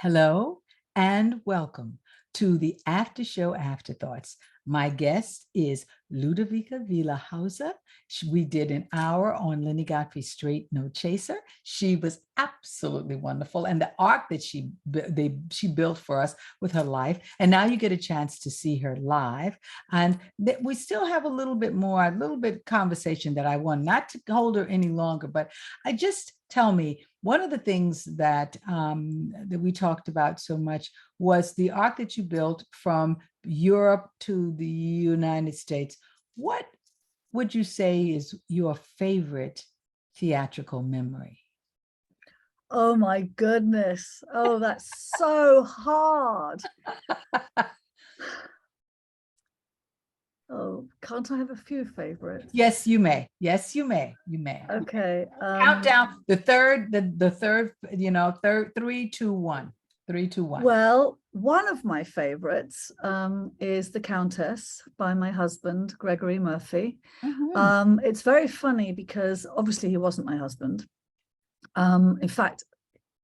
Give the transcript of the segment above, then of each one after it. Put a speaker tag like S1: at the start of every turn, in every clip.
S1: Hello and welcome to the After Show Afterthoughts. My guest is Ludovica Villar Hauser. We did an hour on Lynnie Godfrey Straight No Chaser. She was absolutely wonderful, and the arc that she built for us with her life. And now you get a chance to see her live. And we still have a little bit conversation that I want not to hold her any longer, but I just tell me, one of the things that that we talked about so much was the arc that you built from Europe to the United States. What would you say is your favorite theatrical memory?
S2: Oh my goodness. Oh, that's so hard. Oh, can't I have a few favorites?
S1: Yes, you may. Yes, you may. You may.
S2: Okay.
S1: Count down the third, third, 3, 2, 1. 3, 2, 1.
S2: Well, one of my favorites is The Countess by my husband, Gregory Murphy. It's very funny because obviously he wasn't my husband. In fact,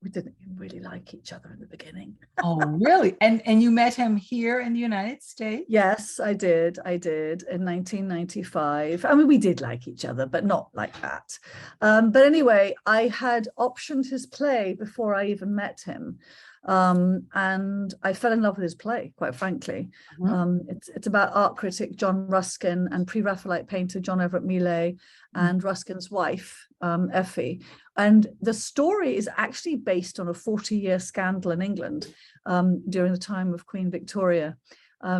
S2: we didn't really like each other in the beginning.
S1: Oh, really? And you met him here in the United States?
S2: Yes, I did in 1995. I mean, we did like each other, but not like that. But anyway, I had optioned his play before I even met him. And I fell in love with his play, quite frankly. It's about art critic John Ruskin and pre-Raphaelite painter John Everett Millais and Ruskin's wife, Effie. And the story is actually based on a 40-year scandal in England during the time of Queen Victoria.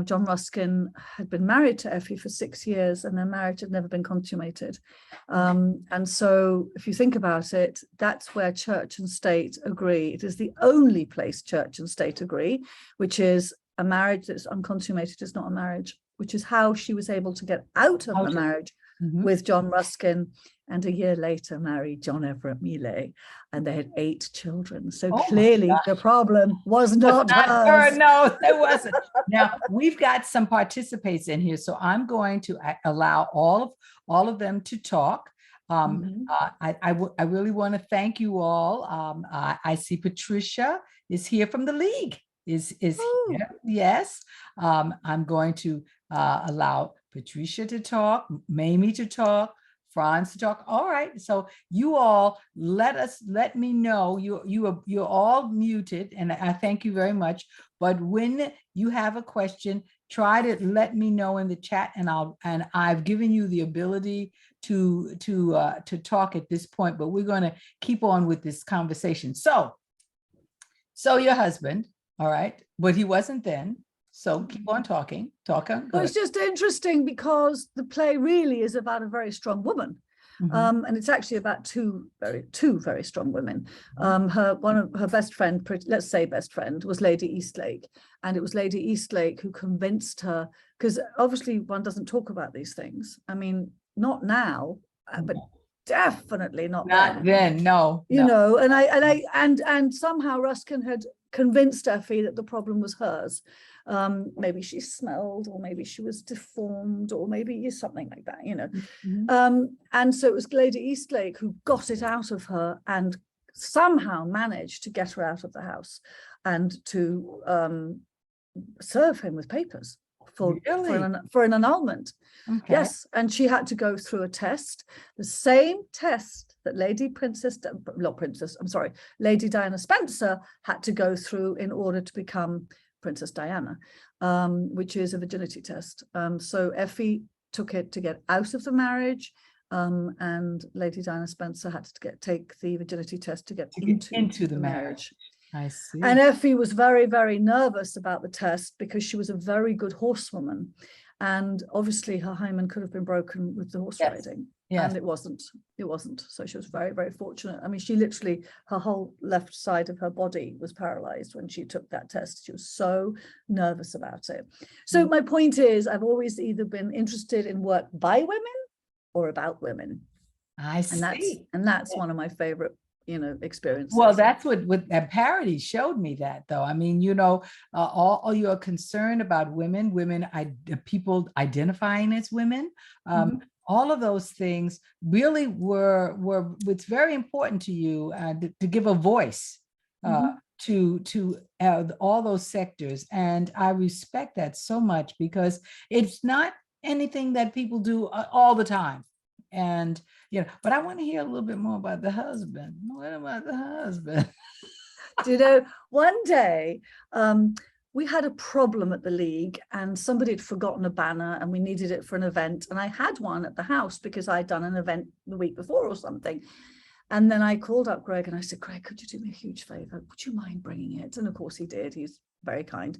S2: John Ruskin had been married to Effie for 6 years and their marriage had never been consummated. And so if you think about it, that's where church and state agree. It is the only place church and state agree, which is a marriage that's unconsummated is not a marriage, which is how she was able to get out of the marriage with John Ruskin, and a year later married John Everett Millais, and they had 8 children. So clearly the problem was not hers.
S1: No, it wasn't. Now we've got some participants in here, so I'm going to allow all of them to talk. I really want to thank you all. I see Patricia is here from the league. Is here. Yes. I'm going to allow Patricia to talk, Mamie to talk, Franz to talk. All right. So you all let me know. You're all muted, and I thank you very much. But when you have a question, try to let me know in the chat, and I've given you the ability to talk at this point. But we're going to keep on with this conversation. So your husband, all right, but he wasn't then. So keep on talking.
S2: Well, it's just interesting because the play really is about a very strong woman. And it's actually about two very strong women. One of her best friend, let's say best friend, was Lady Eastlake. And it was Lady Eastlake who convinced her, because obviously one doesn't talk about these things. I mean, not now, but definitely not
S1: then. No.
S2: You know, and somehow Ruskin had convinced Effie that the problem was hers. Maybe she smelled, or maybe she was deformed, or maybe something like that, you know. And so it was Lady Eastlake who got it out of her and somehow managed to get her out of the house and to serve him with papers for an annulment. Yes, and she had to go through a test, the same test that Lady Diana Spencer had to go through in order to become Princess Diana, which is a virginity test. So Effie took it to get out of the marriage, and Lady Diana Spencer had to take the virginity test to get into the marriage.
S1: I see.
S2: And Effie was very, very nervous about the test because she was a very good horsewoman. And obviously her hymen could have been broken with the horse riding. And it wasn't. So she was very, very fortunate. I mean, she literally, her whole left side of her body was paralyzed when she took that test. She was so nervous about it. So my point is, I've always either been interested in work by women or about women.
S1: I see.
S2: And that's one of my favorite, experiences.
S1: Well, that's what that parody showed me that, though. I mean, all your concern about women, people identifying as women, all of those things really were it's very important to you to give a voice to all those sectors. And I respect that so much because it's not anything that people do all the time. And, but I want to hear a little bit more about the husband. What about the husband?
S2: Do you know, one day, we had a problem at the league and somebody had forgotten a banner and we needed it for an event. And I had one at the house because I'd done an event the week before or something. And then I called up Greg and I said, Greg, could you do me a huge favor? Would you mind bringing it? And of course he did. He's very kind.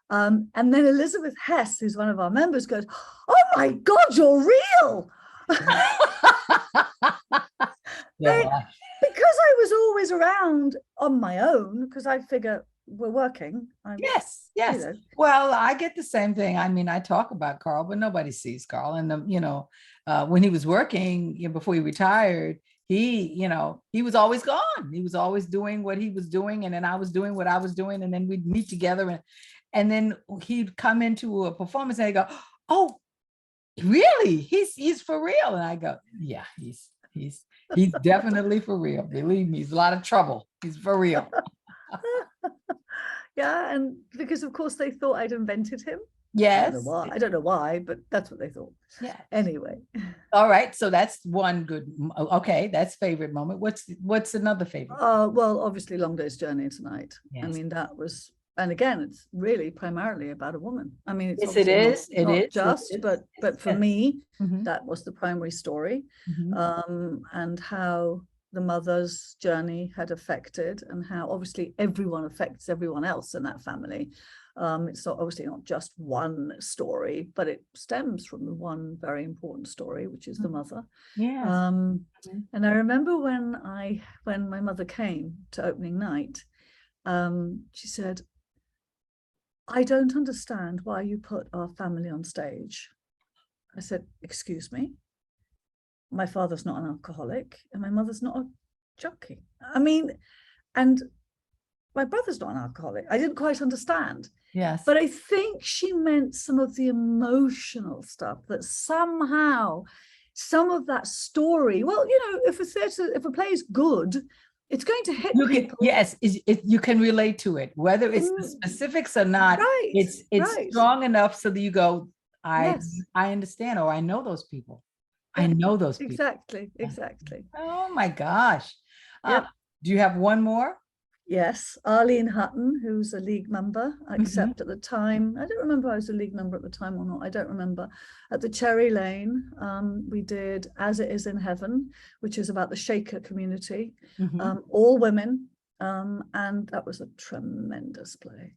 S2: And then Elizabeth Hess, who's one of our members, goes, oh my God, you're real.
S1: Yeah.
S2: Because I was always around on my own, because I figure we're working.
S1: Yes. Well, I get the same thing. I mean, I talk about Carl, but nobody sees Carl. And, when he was working, before he retired, he was always gone. He was always doing what he was doing. And then I was doing what I was doing. And then we'd meet together. And then he'd come into a performance and he'd go, oh, really? He's for real. And I go, yeah, he's definitely for real. Believe me, he's a lot of trouble. He's for real.
S2: Yeah, and because of course they thought I'd invented him.
S1: Yes.
S2: I don't know why, but that's what they thought. Yeah. Anyway.
S1: All right. So that's one good. Okay, that's favorite moment. What's another favorite?
S2: Well, obviously, Long Day's Journey tonight.
S1: Yes.
S2: I mean, that was, and again, it's really primarily about a woman. I mean, it's
S1: yes, it is. Not
S2: just, but for me,
S1: mm-hmm.
S2: that was the primary story,
S1: mm-hmm.
S2: And how the mother's journey had affected, and how obviously everyone affects everyone else in that family. It's obviously not just one story, but it stems from the one very important story, which is the mother.
S1: Yeah.
S2: And I remember when my mother came to opening night, she said, I don't understand why you put our family on stage. I said, excuse me, my father's not an alcoholic and my mother's not a junkie. I mean, and my brother's not an alcoholic. I didn't quite understand.
S1: Yes.
S2: But I think she meant some of the emotional stuff that somehow, some of that story, well, if a play is good, it's going to hit people.
S1: Yes, you can relate to it, whether it's the specifics or not.
S2: Right.
S1: It's
S2: right.
S1: strong enough so that you go, I understand, or I know those people. I know those people.
S2: Exactly.
S1: Oh my gosh.
S2: Yep.
S1: Do you have one more?
S2: Yes, Arlene Hutton, who's a league member, except at the time, I don't remember if I was a league member at the time or not, I don't remember. At the Cherry Lane, we did As It Is in Heaven, which is about the Shaker community, all women, and that was a tremendous play.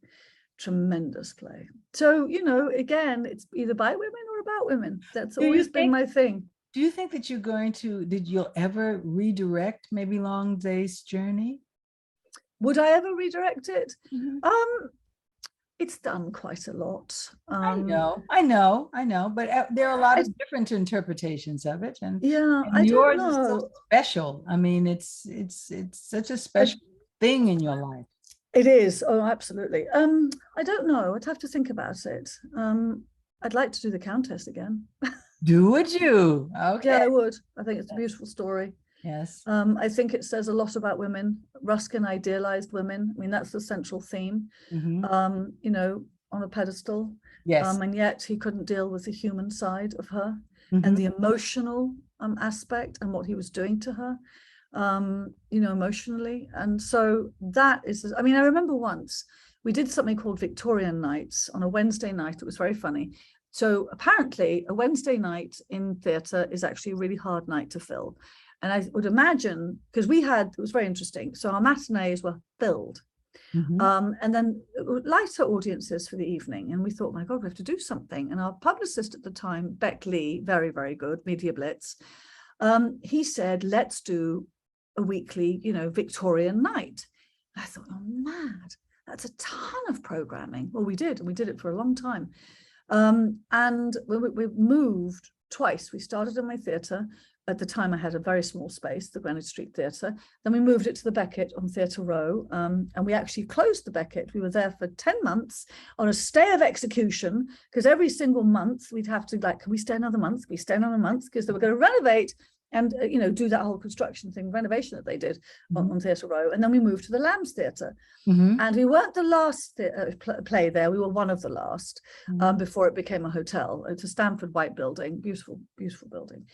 S2: So, again, it's either by women or about women. That's always been my thing.
S1: Do you think that you'll ever redirect maybe Long Day's Journey?
S2: Would I ever redirect it? It's done quite a lot.
S1: I know, but there are a lot of different interpretations of it, and yours is so special. I mean, it's such a special thing in your life.
S2: It is. Oh, absolutely. I don't know. I'd have to think about it. I'd like to do the Countess again.
S1: Would you? Okay.
S2: Yeah, I would. I think it's a beautiful story.
S1: Yes.
S2: I think it says a lot about women. Ruskin idealized women. I mean, that's the central theme, on a pedestal.
S1: Yes.
S2: And yet he couldn't deal with the human side of her and the emotional aspect and what he was doing to her, emotionally. And so that is, I mean, I remember once we did something called Victorian Nights on a Wednesday night. It was very funny. So apparently a Wednesday night in theatre is actually a really hard night to fill. And I would imagine, because it was very interesting. So our matinees were filled. And then lighter audiences for the evening. And we thought, my God, we have to do something. And our publicist at the time, Beck Lee, very, very good, Media Blitz, he said, let's do a weekly, Victorian night. And I thought, oh, mad. That's a ton of programming. Well, we did, and we did it for a long time. And we moved twice. We started in my theatre. At the time, I had a very small space, the Greenwich Street Theatre. Then we moved it to the Beckett on Theatre Row, and we actually closed the Beckett. We were there for 10 months on a stay of execution, because every single month we'd have to, can we stay another month? Can we stay another month? Because they were going to renovate and do that whole construction thing, renovation that they did on Theatre Row. And then we moved to the Lambs Theatre. And we weren't the last play there. We were one of the last before it became a hotel. It's a Stanford white building, beautiful, beautiful building.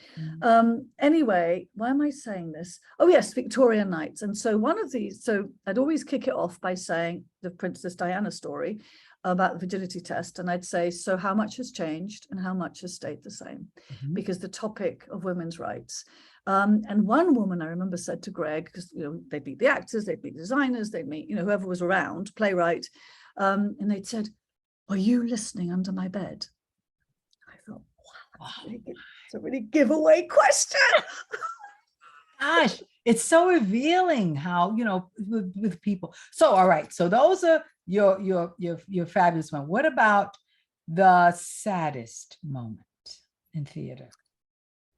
S2: Anyway, why am I saying this? Oh yes, Victorian Nights. And so one of these, so I'd always kick it off by saying the Princess Diana story about the virginity test. And I'd say, so how much has changed and how much has stayed the same? Because the topic of women's rights. And one woman I remember said to Greg, because they'd meet the actors, they'd meet designers, they'd meet whoever was around, playwright, and they'd said, "Are you listening under my bed?" I thought, wow, it's a really giveaway question.
S1: Gosh, it's so revealing how with people. So all right, so those are your fabulous one. What about the saddest moment in theater?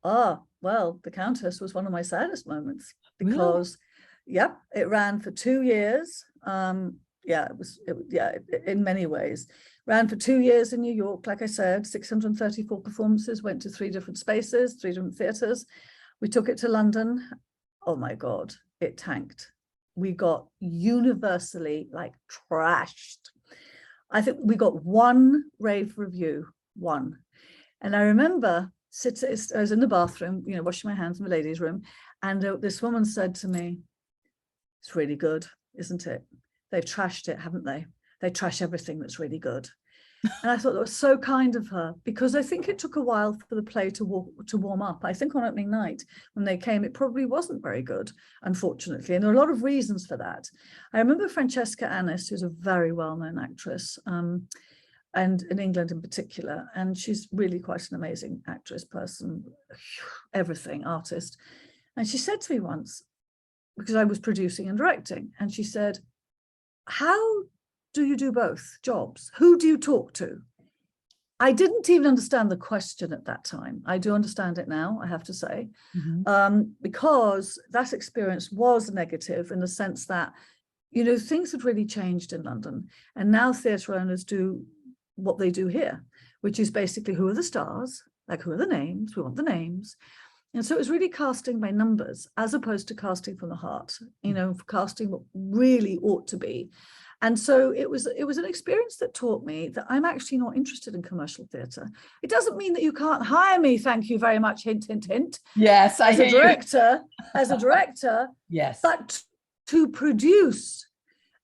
S2: Well, the Countess was one of my saddest moments because, it ran for 2 years. In many ways. Ran for 2 years in New York, like I said, 634 performances, went to 3 different spaces, 3 different theaters. We took it to London. Oh my God, it tanked. We got universally trashed. I think we got 1 rave review, 1. And I remember I was in the bathroom, washing my hands in the ladies' room, and this woman said to me, "It's really good, isn't it? They've trashed it, haven't they? They trash everything that's really good." And I thought that was so kind of her, because I think it took a while for the play to warm up. I think on opening night, when they came, it probably wasn't very good, unfortunately. And there are a lot of reasons for that. I remember Francesca Annis, who's a very well-known actress, and in England in particular, and she's really quite an amazing actress, person, everything, artist. And she said to me once, because I was producing and directing, and she said, "How do you do both jobs? Who do you talk to?" I didn't even understand the question at that time. I do understand it now, I have to say, because that experience was negative in the sense that, things had really changed in London, and now theatre owners do what they do here, which is basically, who are the stars, who are the names, we want the names. And so it was really casting by numbers as opposed to casting from the heart, casting what really ought to be. And so it was an experience that taught me that I'm actually not interested in commercial theatre. It doesn't mean that you can't hire me, thank you very much, hint, hint, hint.
S1: Yes,
S2: as a director,
S1: yes.
S2: But to produce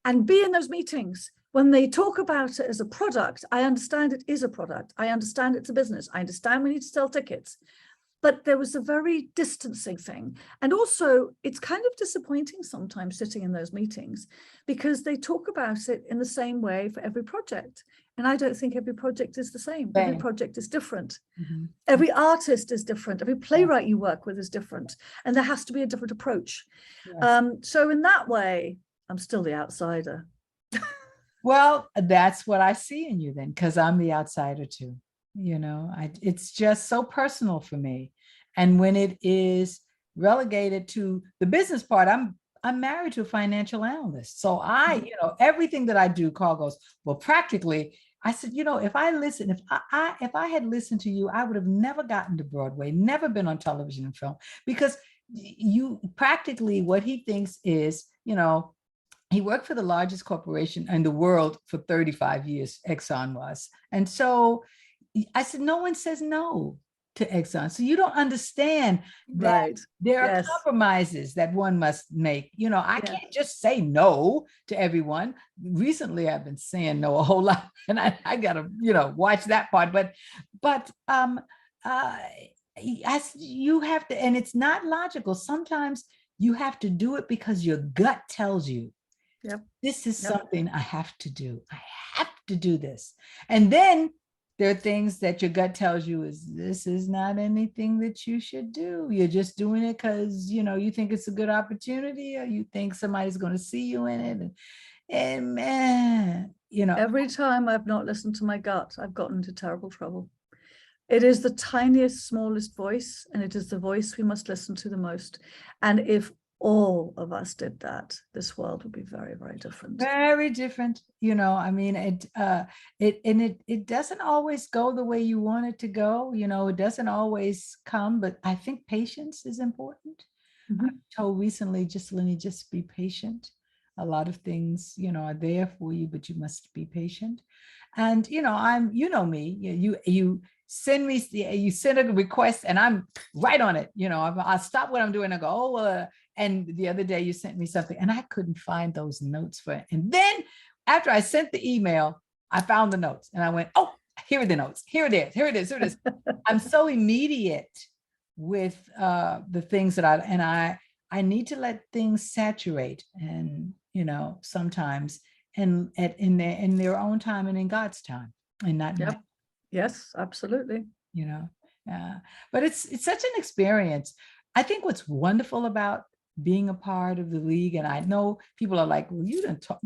S2: and be in those meetings, when they talk about it as a product, I understand it is a product. I understand it's a business. I understand we need to sell tickets. But there was a very distancing thing. And also, it's kind of disappointing sometimes sitting in those meetings because they talk about it in the same way for every project. And I don't think every project is the same. Every project is different. Every artist is different. Every playwright you work with is different. And there has to be a different approach. Yes. So in that way, I'm still the outsider.
S1: Well, that's what I see in you then, because I'm the outsider too. It's just so personal for me. And when it is relegated to the business part, I'm married to a financial analyst. So everything that I do, Carl goes, well, practically, I said, if I had listened to you, I would have never gotten to Broadway, never been on television and film, because you practically, what he thinks is, he worked for the largest corporation in the world for 35 years, Exxon was. And so I said, no one says no to Exxon. So you don't understand that there are compromises that one must make. I can't just say no to everyone. Recently, I've been saying no a whole lot, and I got to, watch that part. But you have to, and it's not logical. Sometimes you have to do it because your gut tells you, this is something I have to do. I have to do this. And then there are things that your gut tells you this is not anything that you should do. You're just doing it because, you think it's a good opportunity, or you think somebody's going to see you in it. And man,
S2: every time I've not listened to my gut, I've gotten into terrible trouble. It is the tiniest, smallest voice, and it is the voice we must listen to the most. And if all of us did that, this world would be very, very different.
S1: Very different, you know. I mean, it doesn't always go the way you want it to go, you know. It doesn't always come, but I think patience is important.
S2: Mhm.
S1: I'm told recently, just Lynnie, just be patient. A lot of things, you know, are there for you, but you must be patient. And you know, you know me, you send me, you send a request, and I'm right on it. You know, I stop what I'm doing. I go, oh, and the other day you sent me something, and I couldn't find those notes for it. And then after I sent the email, I found the notes, and I went, oh, here are the notes. Here it is. Here it is. Here it is. I'm so immediate with the things that I need to let things saturate, and you know, sometimes and in their own time and in God's time, and not
S2: Yep. Yes, absolutely.
S1: you know. But it's such an experience. I think what's wonderful about being a part of the league, and I know people are like, well, you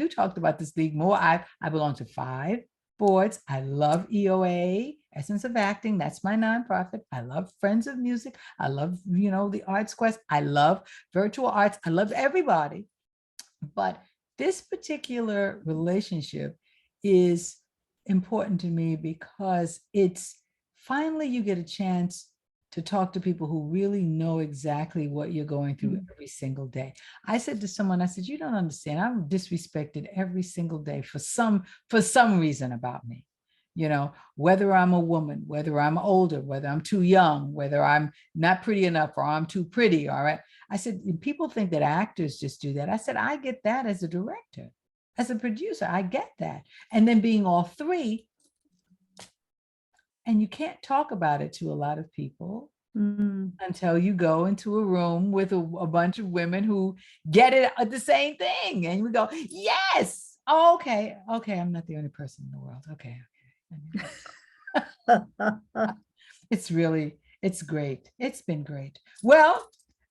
S1: talked about this league more. I belong to 5 boards. I love EOA, Essence of Acting. That's my nonprofit. I love Friends of Music. I love, you know, the Arts Quest. I love virtual arts. I love everybody. But this particular relationship is important to me because it's finally you get a chance to talk to people who really know exactly what you're going through every single day. I said to someone, I said, you don't understand. I'm disrespected every single day for some reason about me. You know, whether I'm a woman, whether I'm older, whether I'm too young, whether I'm not pretty enough or I'm too pretty. All right. I said, people think that actors just do that. I said, I get that as a director, as a producer, I get that. And then being all 3, and you can't talk about it to a lot of people until you go into a room with a bunch of women who get it the same thing. And we go, yes, okay, I'm not the only person in the world. Okay. It's great. It's been great. Well,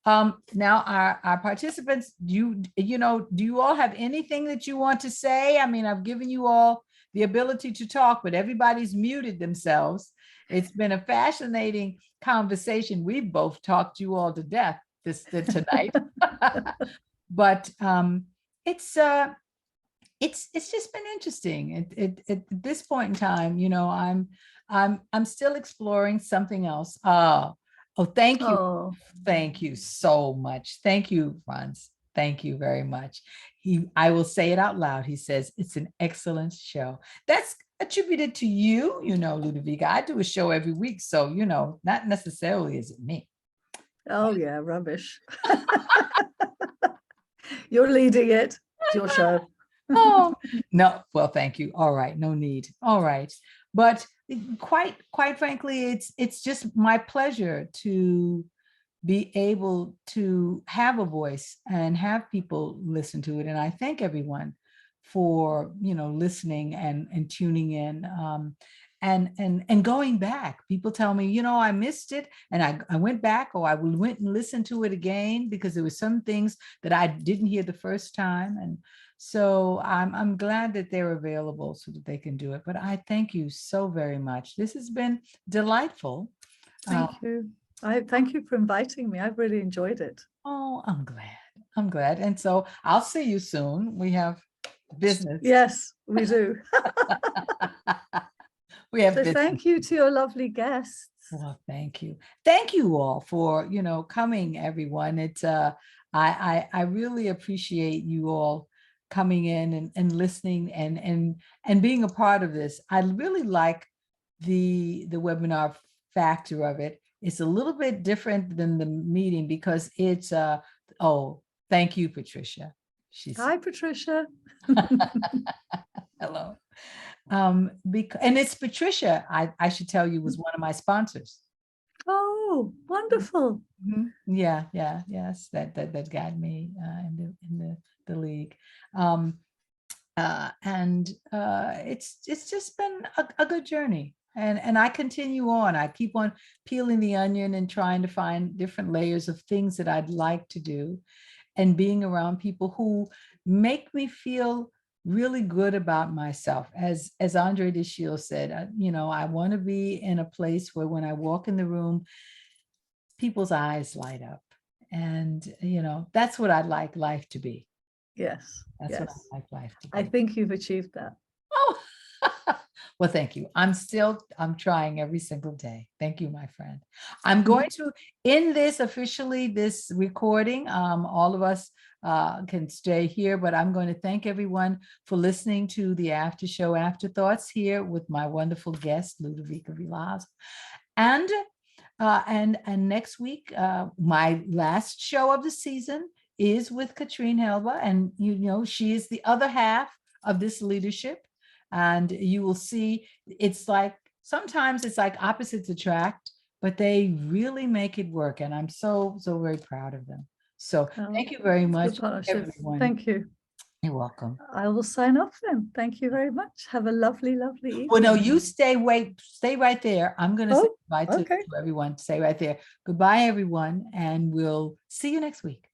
S1: now our participants, do you all have anything that you want to say? I mean, I've given you all the ability to talk, but everybody's muted themselves. It's been a fascinating conversation. We've both talked you all to death tonight. But it's just been interesting. At this point in time, you know, I'm still exploring something else. Oh, thank you.
S2: Oh.
S1: Thank you so much. Thank you, Franz. Thank you very much. I will say it out loud. He says, it's an excellent show. That's attributed to you, you know, Ludovica. I do a show every week. So, you know, not necessarily is it me.
S2: Oh, yeah, rubbish. You're leading it. It's your show.
S1: Oh, no. Well, thank you. All right. No need. All right. But quite frankly, it's just my pleasure to be able to have a voice and have people listen to it. And I thank everyone for, you know, listening and tuning in. And going back, people tell me, you know, I missed it, and I went back, or I went and listened to it again because there were some things that I didn't hear the first time. And so I'm glad that they're available so that they can do it. But I thank you so very much. This has been delightful.
S2: Thank you. I thank you for inviting me. I've really enjoyed it.
S1: Oh, I'm glad. And so I'll see you soon. We have business.
S2: Yes, we do.
S1: We have
S2: so
S1: business.
S2: Thank you to your lovely guests.
S1: Well, thank you. Thank you all for, you know, coming, everyone. It's I really appreciate you all coming in and listening and being a part of this. I really like the webinar factor of it. It's a little bit different than the meeting because it's oh, thank you, Patricia.
S2: Hi, Patricia.
S1: Hello. And it's Patricia, I should tell you, was one of my sponsors.
S2: Oh, wonderful.
S1: Yeah, yes, that got me in the league. It's just been a good journey. And I continue on. I keep on peeling the onion and trying to find different layers of things that I'd like to do, and being around people who make me feel really good about myself. As Andre DeShiel said, you know, I want to be in a place where when I walk in the room, people's eyes light up. And, you know, that's what I'd like life to be.
S2: Yes.
S1: That's
S2: Yes.
S1: what I'd like life to be.
S2: I think you've achieved that.
S1: Oh, well, thank you. I'm trying every single day. Thank you, my friend. I'm going to end this officially, this recording. All of us can stay here, but I'm going to thank everyone for listening to the after show Afterthoughts here with my wonderful guest, Ludovica Villar. And next week, my last show of the season is with Katrine Helba, and you know she is the other half of this leadership. And you will see, it's like sometimes it's like opposites attract, but they really make it work, and I'm so very proud of them. So thank you very much, everyone.
S2: Thank you.
S1: You're welcome.
S2: I will sign off then. Thank you very much. Have a lovely evening.
S1: Well, no, you stay right there. I'm going to say goodbye to
S2: okay.
S1: everyone. Stay right there. Goodbye, everyone, and we'll see you next week.